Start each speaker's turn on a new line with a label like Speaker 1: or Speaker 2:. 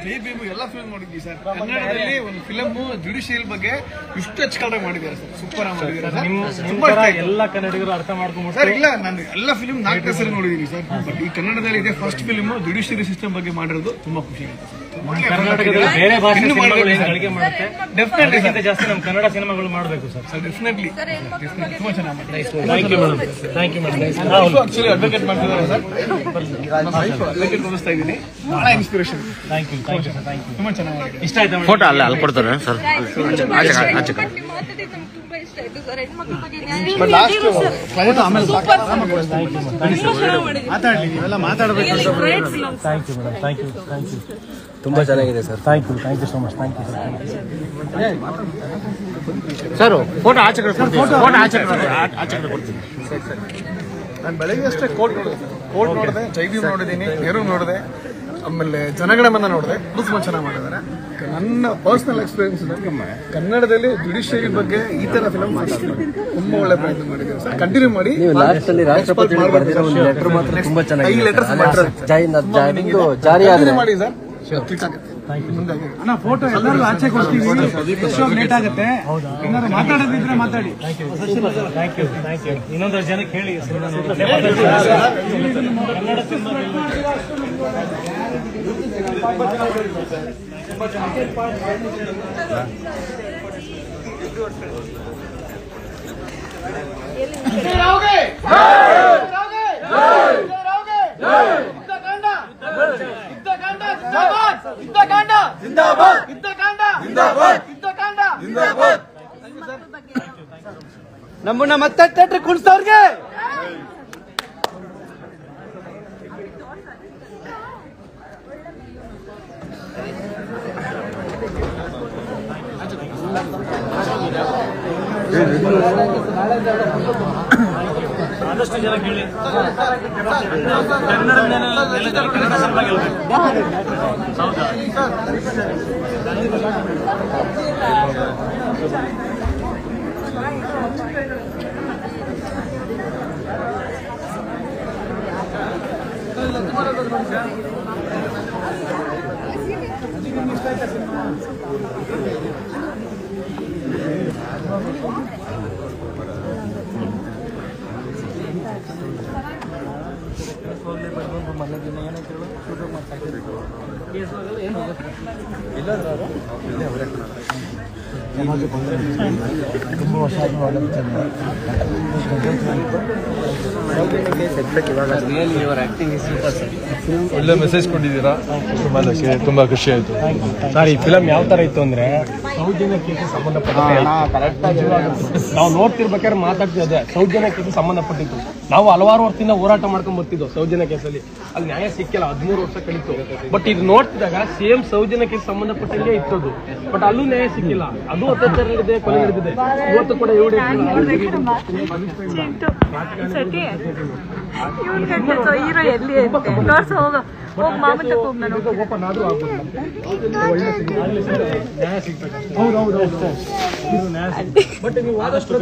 Speaker 1: ಜೈ ಭೀಮು ಎಲ್ಲ ಫಿಲ್ಮ್ ನೋಡಿದ್ವಿ ಸರ್. ಕನ್ನಡದಲ್ಲಿ ಒಂದು ಫಿಲಮ್ ಜುಡಿಷಿಯಲ್ ಬಗ್ಗೆ ಇಷ್ಟು ಅಚ್ಚುಕಟ್ಟಾಗಿ ಮಾಡಿದ್ದಾರೆ ಸರ್. ಸೂಪರ್ ಆಗಿ ಮಾಡಿದ್ದಾರೆ.
Speaker 2: ಎಲ್ಲ ಕನ್ನಡಿಗರು ಅರ್ಥ ಮಾಡ್ಕೊಂಡು
Speaker 1: ಸರ್. ಇಲ್ಲ, ನಾನು ಎಲ್ಲ ಫಿಲ್ಮ್ 4 ಸರಿ ನೋಡಿದೀನಿ ಸರ್. ಬಟ್ ಈ ಕನ್ನಡದಲ್ಲಿ ಇದೆ ಫಸ್ಟ್ ಫಿಲ್ಮ್ ಜುಡಿಷಿಯರಿ ಸಿಸ್ಟಮ್ ಬಗ್ಗೆ ಮಾಡಿರೋದು ತುಂಬಾ ಖುಷಿ ಆಗುತ್ತೆ ಸರ್.
Speaker 2: ಕರ್ನಾಟಕದಲ್ಲಿ ಬೇರೆ ಭಾಷೆ ಗಳಿಗೆ ಮಾಡುತ್ತೆ, ಡೆಫಿನೆಟ್ಲಿ ಜಾಸ್ತಿ ನಮ್ಮ ಕನ್ನಡ ಸಿನಿಮಾಗಳು ಮಾಡಬೇಕು ಸರ್.
Speaker 1: ಡೆಫಿನೆಟ್ಲಿ ತುಂಬಾ ಚೆನ್ನಾಗಿ ಮಾಡಿದ್ದಾರೆ.
Speaker 2: Thank you madam.
Speaker 1: Actually advocate ಮಾಡ್ತಿದ್ದಾರೆ ಸರ್. ಅಡ್ವೊಕೇಟ್ ಓದಿಸ್ತಾ ಇದ್ದೀನಿ. ಬಹಳ ಇನ್ಸ್ಪಿರೇಷನ್.
Speaker 2: ಥ್ಯಾಂಕ್ ಯು
Speaker 1: ತುಂಬಾ ಚೆನ್ನಾಗಿ ಮಾಡಿದ್ದಾರೆ.
Speaker 2: ಇಷ್ಟ ಆಯ್ತಾ
Speaker 3: ಫೋಟೋ ಅಲ್ಲಿ ಕೊಡ್ತಾರೆ ಸರ್.
Speaker 1: ಮಾತಾಡ್ಲಿ, ನೀವೆಲ್ಲ ಮಾತಾಡಬೇಕು.
Speaker 2: Thank you madam. Thank you
Speaker 3: ತುಂಬಾ ಚೆನ್ನಾಗಿದೆ sir.
Speaker 2: Thank you so much. Thank you
Speaker 3: sir. Photo ಆಚೆ ಕಡೆ ಕೊಡ್ತೀನಿ.
Speaker 1: ನಾನು ಬೆಳಗ್ಗೆ ಅಷ್ಟೇ ಕೋರ್ಟ್ ನೋಡಿದೆ, ಜೈ ಭೀಮ್ ನೋಡಿದ್ದೀನಿ, ನೆಹರು ನೋಡಿದೆ, ಆಮೇಲೆ ಜನಗಣಮನ ನೋಡಿದೆ. ತುಂಬಾ ಚೆನ್ನಾಗಿ ಮಾಡಿದ್ದಾರೆ. ನನ್ನ ಪರ್ಸನಲ್ ಎಕ್ಸ್ಪೀರಿಯನ್ಸ್ ಕನ್ನಡದಲ್ಲಿ ಜುಡಿಷಿಯರಿ ಬಗ್ಗೆ ಈ ತರ ಫಿಲಮ್ ತುಂಬಾ ಒಳ್ಳೆ ಪ್ರಯತ್ನ ಮಾಡಿದ್ದೀವಿ ಸರ್. ಕಂಟಿನ್ಯೂ ಮಾಡಿ.
Speaker 3: ರಾಷ್ಟ್ರಪತಿ ತುಂಬಾ ಚೆನ್ನಾಗಿ
Speaker 1: ಮಾಡಿ ಸರ್. ಫೋಟೋ ಎಲ್ಲರೂ ಆಚೆ ಕೊಡ್ತೀವಿ. ಲೇಟ್ ಆಗುತ್ತೆ. ಏನಾದ್ರು ಮಾತಾಡೋದಿದ್ರೆ ಮಾತಾಡಿ.
Speaker 2: Thank you. ಇನ್ನೊಂದಷ್ಟು ಜನಕ್ಕೆ ಹೇಳಿ.
Speaker 3: ನಮ್ಮನ್ನ ಮತ್ತೆ ಥಿಯೇಟರ್ ಕುಣಿಸ್ತವ್ರಿಗೆ
Speaker 2: ಆದಷ್ಟು ಜನ ಕೇಳಿ. ಕನ್ನಡ ನೆಲದಲ್ಲಿ ಕನ್ನಡ ಸಿನಿಮಾ ಗೆಲ್ಬೇಕು. ಹೌದಾ?
Speaker 3: ತುಂಬ ವರ್ಷ
Speaker 4: ಒಳ್ಳೆ ಮೆಸೇಜ್ ಕೊಟ್ಟಿದ್ದೀರಾ. ತುಂಬಾ ಖುಷಿ ಆಯ್ತು
Speaker 2: ಸರ್. ಈ ಫಿಲಮ್ ಯಾವ ತರ ಇತ್ತು ಅಂದ್ರೆ ಸೌಜನ್ಯ ಕೇಸಿಗೆ ಸಂಬಂಧಪಟ್ಟ ನಾವು ನೋಡ್ತಿರ್ಬೇಕಾದ್ರೆ ಮಾತಾಡ್ತಿದ್ದೆ. ಸೌಜನ್ಯ ಕೇಸಿಗೆ ಸಂಬಂಧಪಟ್ಟಿತ್ತು. ನಾವು ಹಲವಾರು ವರ್ಷದಿಂದ ಹೋರಾಟ ಮಾಡ್ಕೊಂಡ್ ಬರ್ತಿದ್ವು ಸೌಜನ್ಯ ಕೇಸಲ್ಲಿ. ಅಲ್ಲಿ ನ್ಯಾಯ ಸಿಕ್ಕಿಲ್ಲ, 13 ವರ್ಷ ಕಳೀತು. ಬಟ್ ಇದು ನೋಡ್ತಿದಾಗ ಸೇಮ್ ಸೌಜನ್ಯ ಕೇಸ್ ಸಂಬಂಧಪಟ್ಟಂಗೆ ಇತ್ತದು. ಬಟ್ ಅಲ್ಲೂ ನ್ಯಾಯ ಸಿಕ್ಕಿಲ್ಲ. ಅದು ಅತ್ಯಾಚಾರ ನಡೆದಿದೆ, ಕೊಲೆ ನಡೆದಿದೆ. ಇವತ್ತು ಕೂಡ ಓಪನ್ ಆದ್ರೂ ಆಗ್ಬೋದು. ನ್ಯಾಯ ಸಿಗ್ಬೇಕು. ಹೌದೌದು. ಬಟ್ ನೀವು ಆದಷ್ಟು